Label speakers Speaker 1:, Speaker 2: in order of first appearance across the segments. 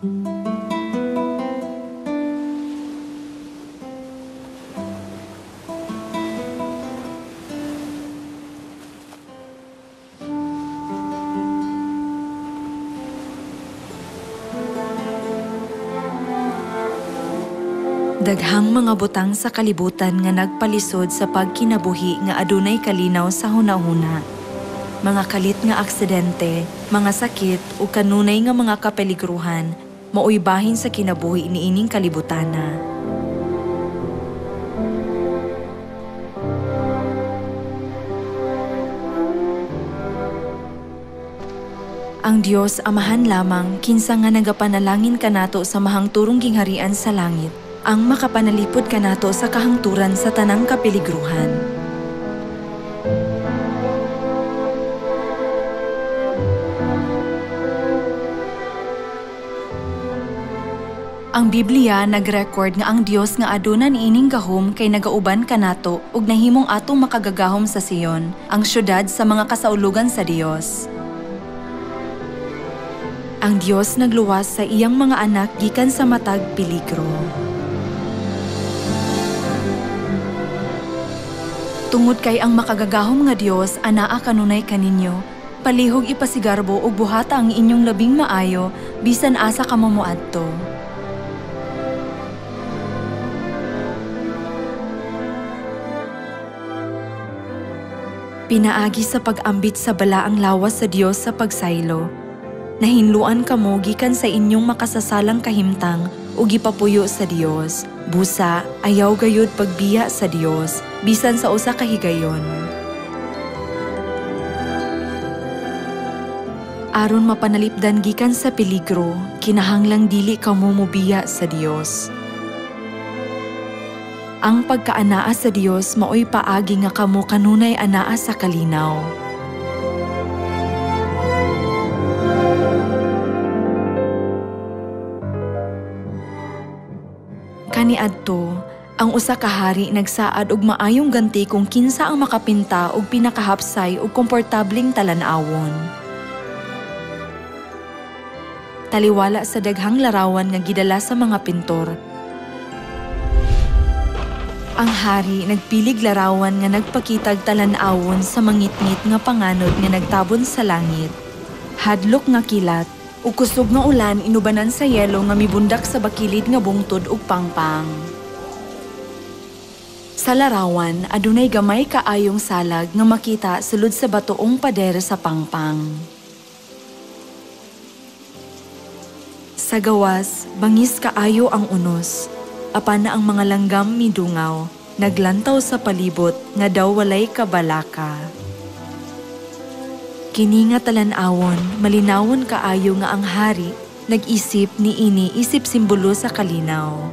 Speaker 1: Daghang mga butang sa kalibutan nga nagpalisod sa pagkinabuhi nga adunay kalinaw sa hunahuna. Mga kalit nga aksidente, mga sakit ug kanunay nga mga kapeligruhan maoy bahin sa kinabuhi niining kalibutana. Ang Dios Amahan lamang kinsa nga nagapanalangin kanato sa mahangturong gingharian sa langit, ang makapanalipod kanato sa kahangturan sa tanang kapeligruhan. Ang Biblia nag-record nga ang Dios nga aduna niining gahom kay nagauban kanato ug nahimong atong makagagahom sa Sion, ang syudad sa mga kasaulugan sa Dios. Ang Dios nagluwas sa iyang mga anak gikan sa matag peligro. Tungod kay ang makagagahom nga Dios anaa kanunay kaninyo, palihog ipasigarbo ug buhata ang inyong labing maayo bisan asa kamo moadto. Pinaagi sa pag-ambit sa balaang lawas sa Dios sa pagsaylo. Nahinluan kamo gikan sa inyong makasasalang kahimtang ug gipapuyo sa Dios. Busa, ayaw gayud pagbiya sa Dios, bisan sa usa ka higayon. Aron mapanalipdan gikan sa peligro, kinahanglang dili kamo mobiya sa Dios. Ang pagkaanaa sa Dios maoy paagi nga kamo kanunay anaa sa kalinaw. Kaniadto, ang usa ka hari nagsaad og maayong ganti kung kinsa ang makapinta og pinakahapsay ug komportabling talan-awon. Taliwala sa daghang larawan nga gidala sa mga pintor, ang hari nagpilig larawan nga nagpakitag talan-awon sa mangitngit nga panganod nga nagtabon sa langit. Hadlok nga kilat ug kusog nga ulan inubanan sa yelo nga mibundak sa bakilid nga bungtod ug pangpang. Sa larawan, adunay gamay kaayong salag nga makita sulod sa batoong pader sa pangpang. Sa gawas, bangis kaayo ang unos, apan na ang mga langgam midungaw, naglantaw sa palibot nga daw walay kabalaka. Kini nga talan-awon, malinawon kaayo nga ang hari, nag-isip niini isip simbolo sa kalinaw.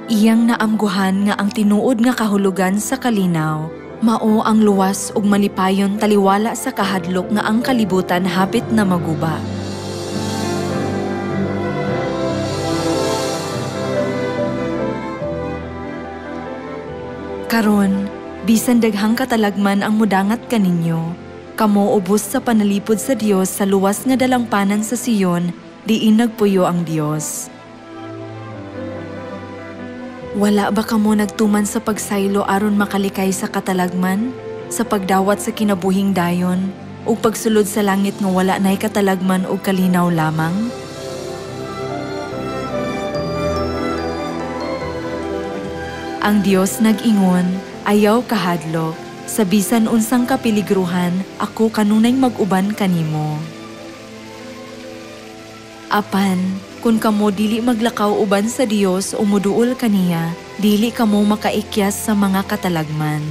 Speaker 1: Iyang naamguhan nga ang tinuod nga kahulugan sa kalinaw, mao ang luwas ug malipayon taliwala sa kahadlok nga ang kalibutan hapit na maguba. Karon, bisan daghang katalagman ang mudangat kaninyo, kamo ubos sa panalipod sa Dios sa luwas nga dalangpanan sa Sion, diin nagpuyo ang Dios. Wala ba kamo nagtuman sa pagsaylo aron makalikay sa katalagman, sa pagdawat sa kinabuhing dayon, ug pagsulod sa langit nga wala nay katalagman ug kalinaw lamang? Ang Dios nag-ingon, ayaw kahadlok, sa bisan unsang kapeligruhan, ako kanunay mag-uban kanimo. Apan, kung kamo dili maglakaw uban sa Dios o muduol kaniya, dili kamo makaikyas sa mga katalagman.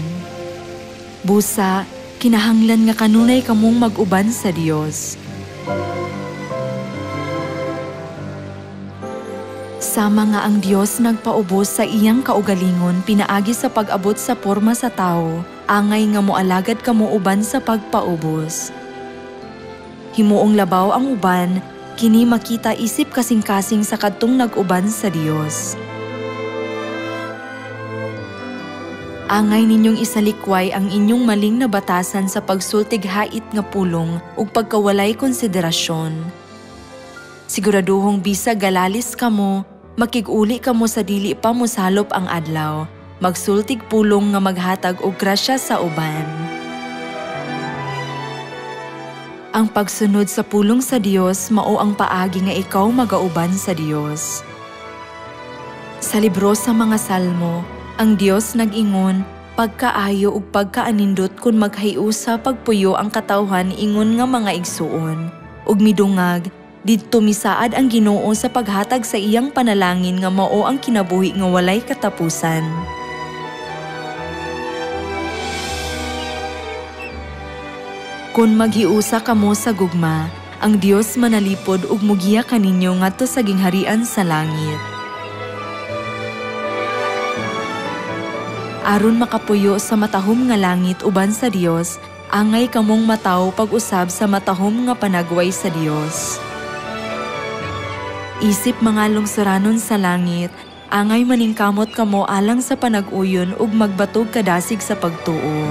Speaker 1: Busa, kinahanglan nga kanunay kamong mag-uban sa Dios. Sama nga ang Dios nagpaubos sa iyang kaugalingon pinaagi sa pag-abot sa porma sa tao, angay nga moalagad kamo uban sa pagpaubos. Himuong labaw ang uban, kini makita isip kasing-kasing sa kadtong nag-uban sa Dios. Angay ninyong isalikway ang inyong maling na batasan sa pagsultig hait nga pulong ug pagkawalay konsiderasyon. Siguraduhong bisag galalis kamo, makig-uli kamo sa dili pa mosalop ang adlaw, magsultig pulong nga maghatag og grasya sa uban. Ang pagsunod sa pulong sa Dios mao ang paagi nga ikaw magauban sa Dios. Sa libro sa mga Salmo, ang Dios nag-ingon, pagkaayo ug pagkaanindot kun maghiusa pagpuyo ang katawhan ingon nga mga igsuon. Ug midungag, didto misaad ang Ginoo sa paghatag sa iyang panalangin nga mao ang kinabuhi nga walay katapusan. Kun maghiusa kamo sa gugma, ang Dios manalipod ug mugiya kaninyo ngadto sa gingharian sa langit. Aron makapuyo sa matahom nga langit uban sa Dios, angay kamong mataw pag-usab sa matahom nga panagway sa Dios. Isip mga lungsuranon sa langit, angay maningkamot kamo alang sa panag-uyon ug magbatog kadasig sa pagtuo.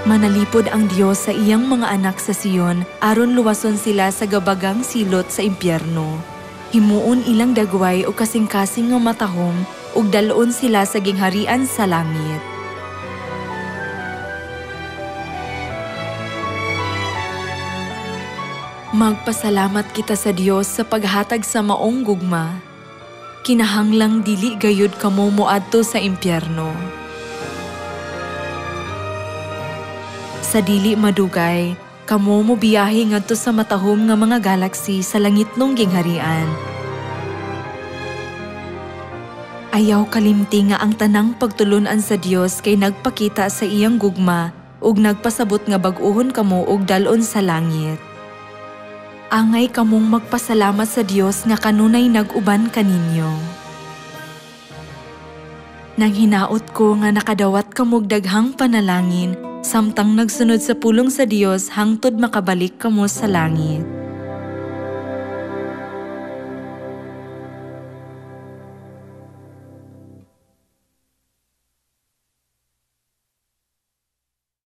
Speaker 1: Manalipod ang Dios sa iyang mga anak sa Sion aron luwason sila sa gabagang silot sa impyerno. Himuon ilang dagway o kasing-kasing nga matahom ug dalon sila sa gingharian sa langit. Magpasalamat kita sa Dios sa paghatag sa maong gugma. Kinahanglang dili gayud kamo moadto sa impyerno. Sa dili madugay, kamo mo biyahe ngadto sa matahom nga mga galaksi sa langitnong gingharian. Ayaw kalimti nga ang tanang pagtulunan sa Dios kay nagpakita sa iyang gugma ug nagpasabot nga bag-ohon kamo og dalon sa langit. Angay kamong magpasalamat sa Dios nga kanunay nag-uban kaninyo. Nang hinaot ko nga nakadawat kamog daghang panalangin, samtang nagsunod sa pulong sa Dios hangtod makabalik kamo sa langit.